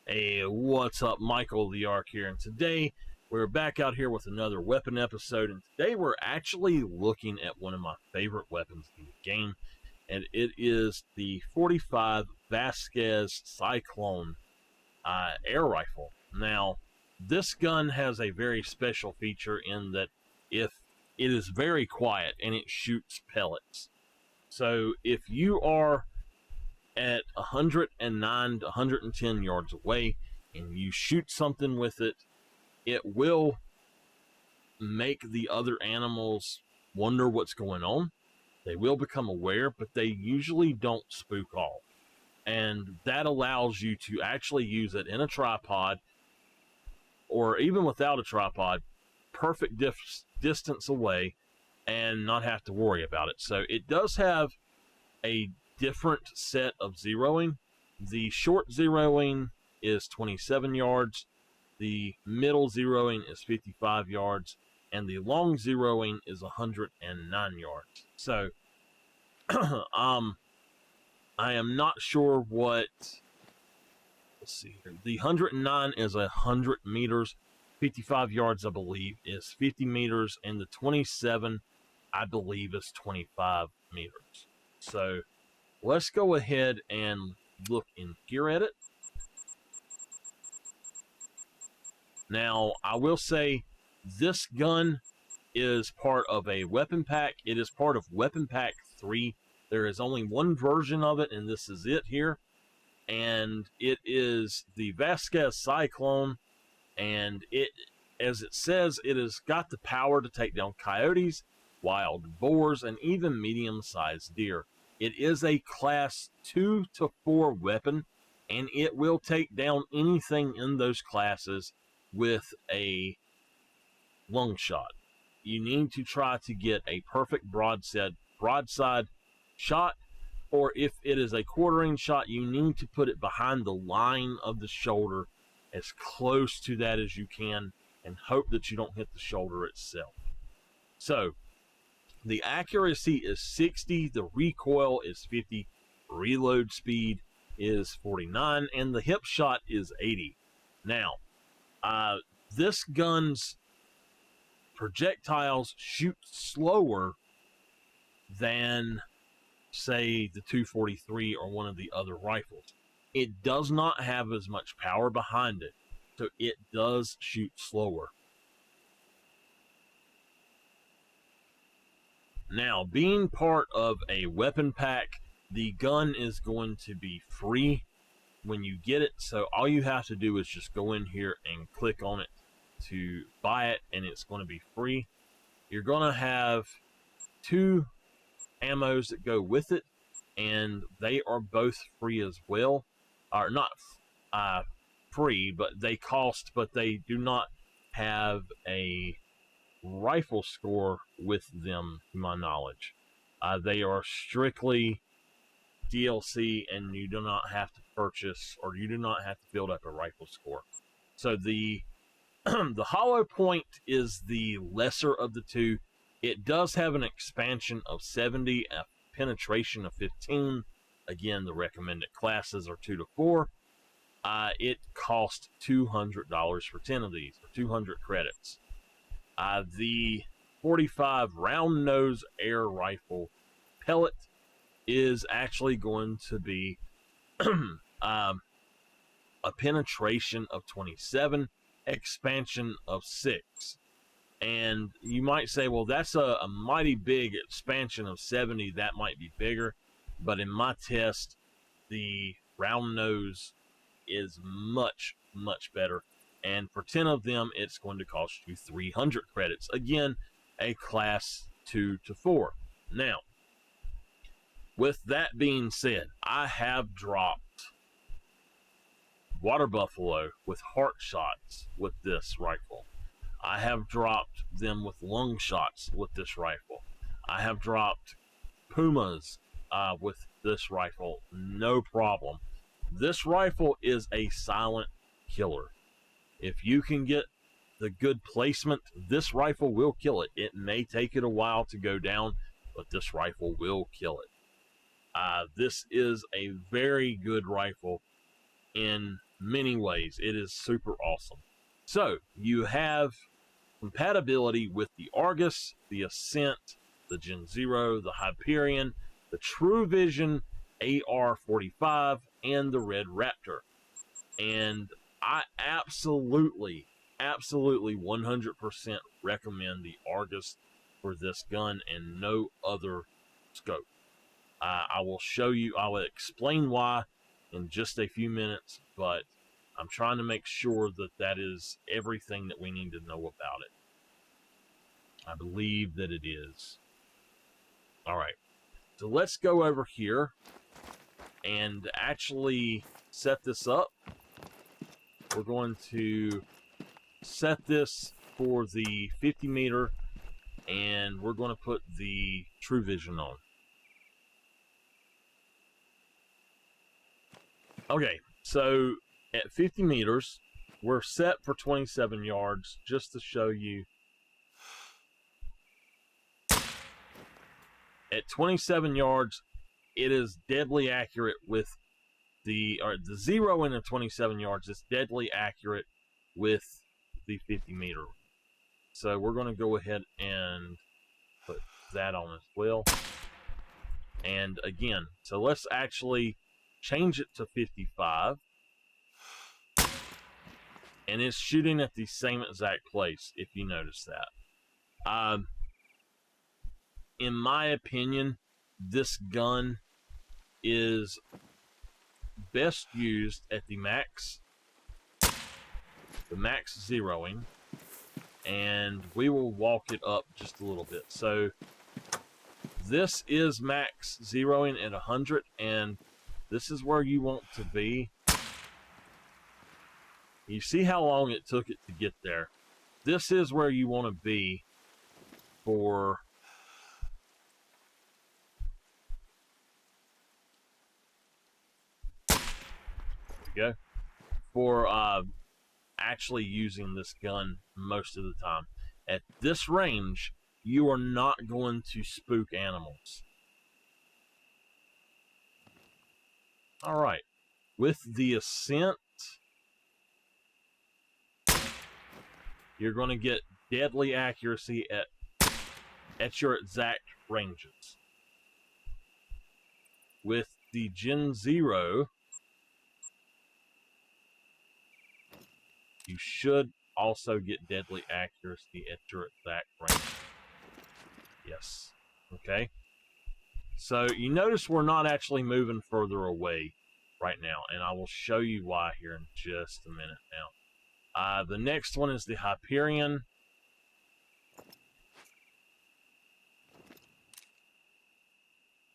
Hey, what's up? Michael the Ark here, and today we're back out here with another weapon episode, and today we're actually looking at one of my favorite weapons in the game, and it is the 45 Vasquez Cyclone air rifle. Now, this gun has a very special feature in that if it is very quiet and it shoots pellets. So if you are at 109 to 110 yards away and you shoot something with it, it will make the other animals wonder what's going on. They will become aware, but they usually don't spook off. And that allows you to actually use it in a tripod, or even without a tripod, perfect distance away, and not have to worry about it. So it does have a different set of zeroing. The short zeroing is 27 yards, the middle zeroing is 55 yards, and the long zeroing is 109 yards. So I am not sure what, let's see here. The 109 is 100 meters, 55 yards I believe is 50 meters, and the 27 I believe is 25 meters. So let's go ahead and look in here at it. Now, I will say this gun is part of a weapon pack. It is part of weapon pack 3. There is only one version of it, and this is it here. And it is the Vasquez Cyclone, and it, as it says, it has got the power to take down coyotes, wild boars, and even medium-sized deer. It is a class 2 to 4 weapon, and it will take down anything in those classes with a lung shot. You need to try to get a perfect broadside shot, or if it is a quartering shot, you need to put it behind the line of the shoulder as close to that as you can, and hope that you don't hit the shoulder itself. So the accuracy is 60, the recoil is 50, reload speed is 49, and the hip shot is 80. Now, this gun's projectiles shoot slower than, say, the 243 or one of the other rifles. It does not have as much power behind it, so it does shoot slower. Now, being part of a weapon pack, the gun is going to be free when you get it. So all you have to do is just go in here and click on it to buy it, and it's going to be free. You're going to have 2 ammos that go with it, and they are both free as well. Or not free, but they cost, but they do not have a rifle score with them, to my knowledge. They are strictly DLC, and you do not have to purchase, or you do not have to build up a rifle score. So the the hollow point is the lesser of the two. It does have an expansion of 70, a penetration of 15. Again, the recommended classes are 2 to 4. It costs $200 for 10 of these, or 200 credits. The 45 round nose air rifle pellet is actually going to be a penetration of 27, expansion of 6. And you might say, well, that's a mighty big expansion of 70. That might be bigger. But in my test, the round nose is much, much better. And for 10 of them, it's going to cost you 300 credits. Again, a class 2 to 4. Now, with that being said, I have dropped water buffalo with heart shots with this rifle. I have dropped them with lung shots with this rifle. I have dropped pumas with this rifle, no problem. This rifle is a silent killer. If you can get the good placement, this rifle will kill it. It may take it a while to go down, but this rifle will kill it. This is a very good rifle in many ways. It is super awesome. So you have compatibility with the Argus, the Ascent, the Gen Zero, the Hyperion, the True Vision AR-45, and the Red Raptor. And I absolutely 100% recommend the Argus for this gun and no other scope. I will show you, I will explain why in just a few minutes, but I'm trying to make sure that that is everything that we need to know about it. I believe that it is. All right, so let's go over here and actually set this up. We're going to set this for the 50 meter, and we're going to put the True Vision on. Okay, so at 50 meters, we're set for 27 yards, just to show you. At 27 yards, it is deadly accurate with the zero in the 27 yards is deadly accurate with the 50 meter. So we're going to go ahead and put that on as well. And again, so let's actually change it to 55. And it's shooting at the same exact place, if you notice that. In my opinion, this gun is best used at the max zeroing, and we will walk it up just a little bit. So this is max zeroing at 100, and this is where you want to be. You see how long it took it to get there. This is where you want to be for go for actually using this gun most of the time. At this range, you are not going to spook animals. All right, with the Ascent, you're going to get deadly accuracy at your exact ranges. With the Gen Zero, you should also get deadly accuracy at your exact range. Yes. Okay. So you notice we're not actually moving further away right now, and I will show you why here in just a minute now. The next one is the Hyperion.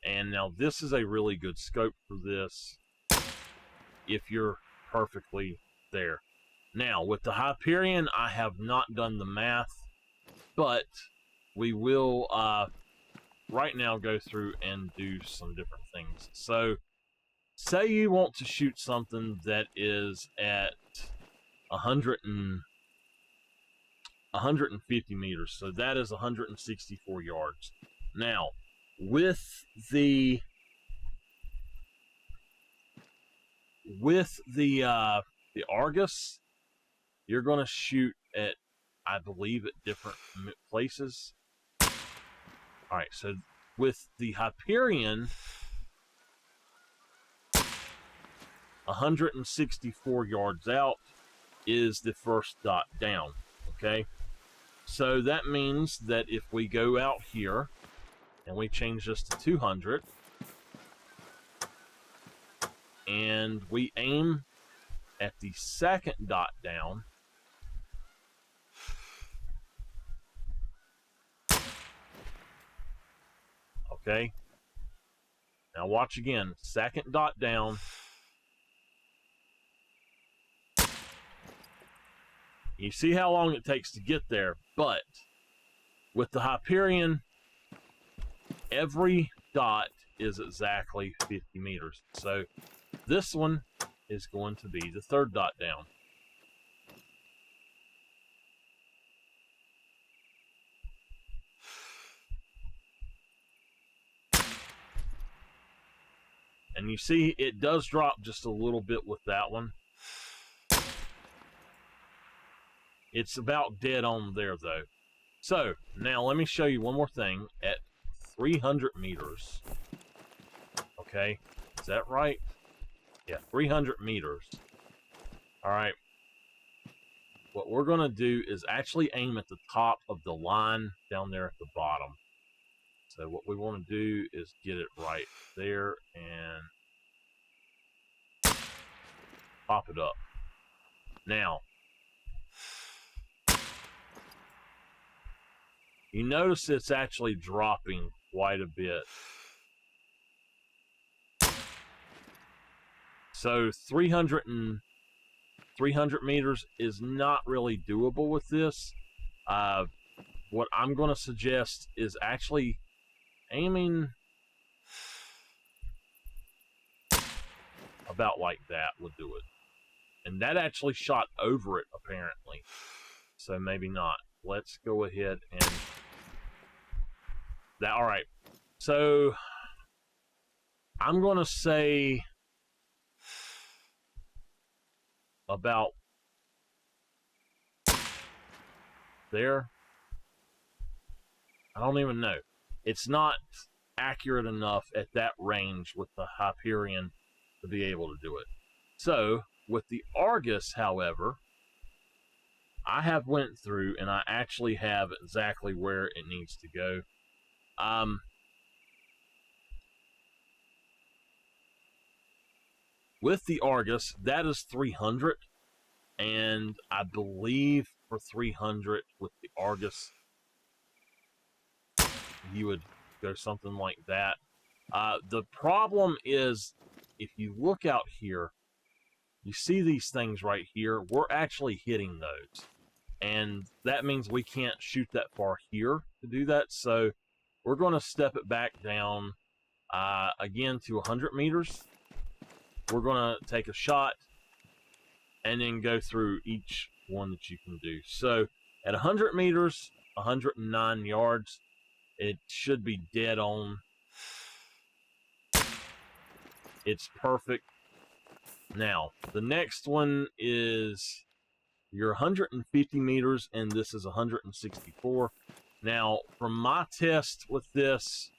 And now this is a really good scope for this if you're perfectly there. Now, with the Hyperion, I have not done the math, but we will right now go through and do some different things. So, say you want to shoot something that is at 150 meters, so that is 164 yards. Now, with the Argus, you're going to shoot at, I believe, at different places. All right, so with the Hyperion, 164 yards out is the first dot down, okay? So that means that if we go out here and we change this to 200 and we aim at the second dot down, okay? Now watch again, second dot down. You see how long it takes to get there, but with the Hyperion, every dot is exactly 50 meters. So this one is going to be the third dot down. And you see it does drop just a little bit with that one. It's about dead on there, though. So, now let me show you one more thing. At 300 meters, okay, is that right? Yeah, 300 meters. All right. What we're going to do is actually aim at the top of the line down there at the bottom. So what we want to do is get it right there and pop it up. Now, you notice it's actually dropping quite a bit. So 300 meters is not really doable with this. What I'm going to suggest is actually aiming about like that would do it. And that actually shot over it, apparently. So maybe not. Let's go ahead and... All right. So I'm going to say about there. I don't even know. It's not accurate enough at that range with the Hyperion to be able to do it. So with the Argus, however, I have went through and I actually have exactly where it needs to go. With the Argus, that is 300, and I believe for 300 with the Argus, you would go something like that. The problem is, if you look out here, you see these things right here, we're actually hitting those. And that means we can't shoot that far here to do that, so we're going to step it back down, again, to 100 meters. We're going to take a shot and then go through each one that you can do. So at 100 meters, 109 yards, it should be dead on. It's perfect. Now, the next one is your 150 meters, and this is 164. Now, from my test with this,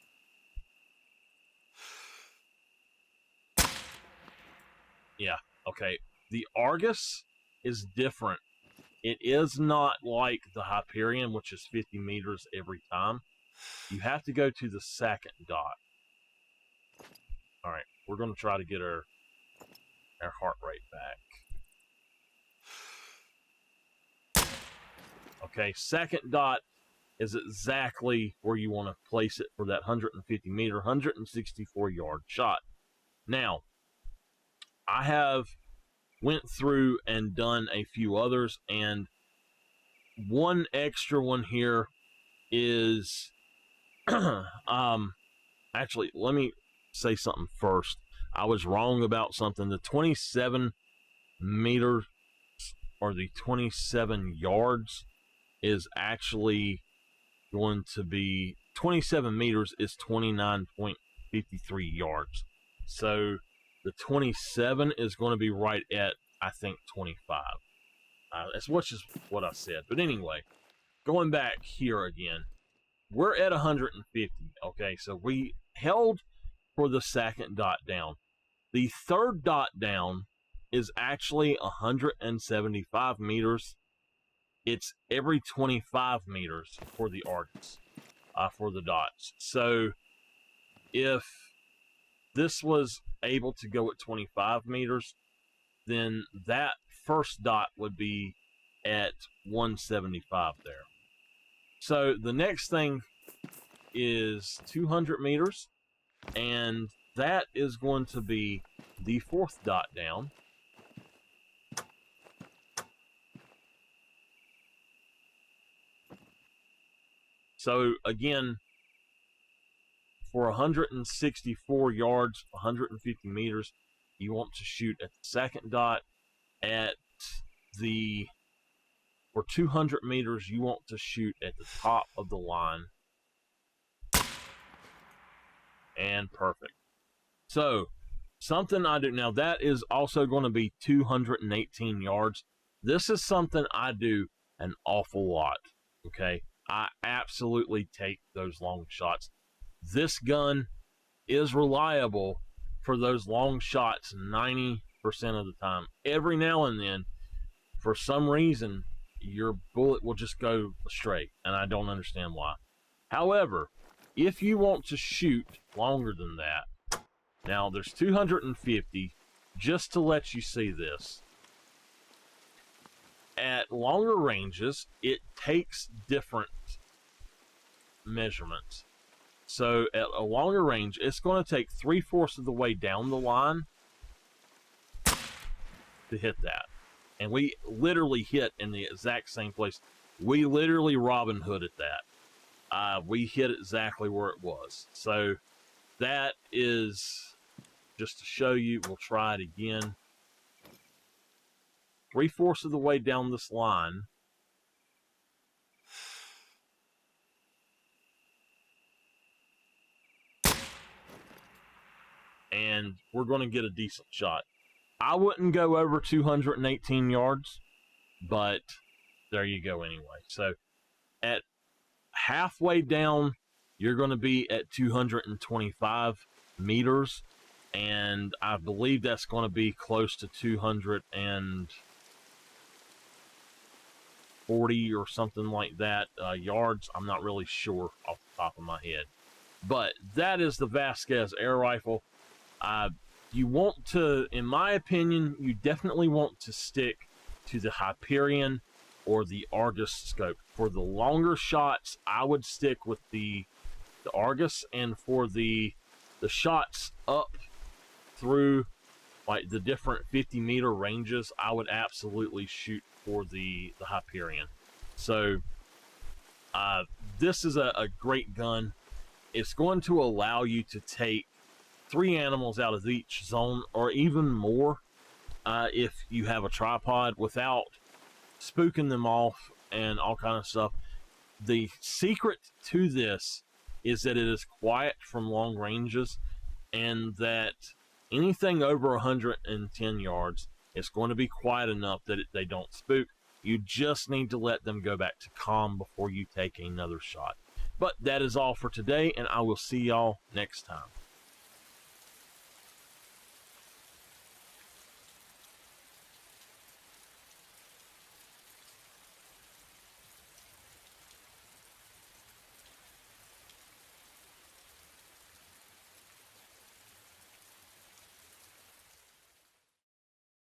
yeah, okay, the Argus is different. It is not like the Hyperion, which is 50 meters every time. You have to go to the second dot. All right, we're going to try to get our heart rate back. Okay, second dot is exactly where you want to place it for that 150 meter, 164 yard shot. Now, I have went through and done a few others, and one extra one here is actually, let me say something first. I was wrong about something. The 27 meters or the 27 yards is actually going to be 27 meters is 29.53 yards. So the 27 is going to be right at, I think, 25. That's what I said. But anyway, going back here again, we're at 150. Okay, so we held for the second dot down. The third dot down is actually 175 meters. It's every 25 meters for the Argus, for the dots. So if this was able to go at 25 meters, then that first dot would be at 175 there. So the next thing is 200 meters, and that is going to be the fourth dot down. So again, for 164 yards, 150 meters, you want to shoot at the second dot. For 200 meters, you want to shoot at the top of the line. And perfect. So, something I do, now that is also going to be 218 yards. This is something I do an awful lot. Okay, I absolutely take those long shots. This gun is reliable for those long shots 90% of the time. Every now and then, for some reason, your bullet will just go astray, and I don't understand why. However, if you want to shoot longer than that, now there's 250, just to let you see this. At longer ranges, it takes different measurements. So at a longer range, it's going to take 3/4 of the way down the line to hit that. And we literally hit in the exact same place. We literally Robin Hooded that. We hit exactly where it was. So that is just to show you. We'll try it again. 3/4 of the way down this line. And we're going to get a decent shot. I wouldn't go over 218 yards, but there you go anyway. So at halfway down, you're going to be at 225 meters, and I believe that's going to be close to 240 or something like that yards. I'm not really sure off the top of my head, but that is the Vasquez air rifle. You want to, in my opinion, you definitely want to stick to the Hyperion or the Argus scope. For the longer shots, I would stick with the Argus, and for the shots up through like the different 50-meter ranges, I would absolutely shoot for the Hyperion. So this is a great gun. It's going to allow you to take 3 animals out of each zone, or even more if you have a tripod, without spooking them off and all kind of stuff. The secret to this is that it is quiet from long ranges, and that anything over 110 yards is going to be quiet enough that they don't spook. You just need to let them go back to calm before you take another shot. But that is all for today, and I will see y'all next time.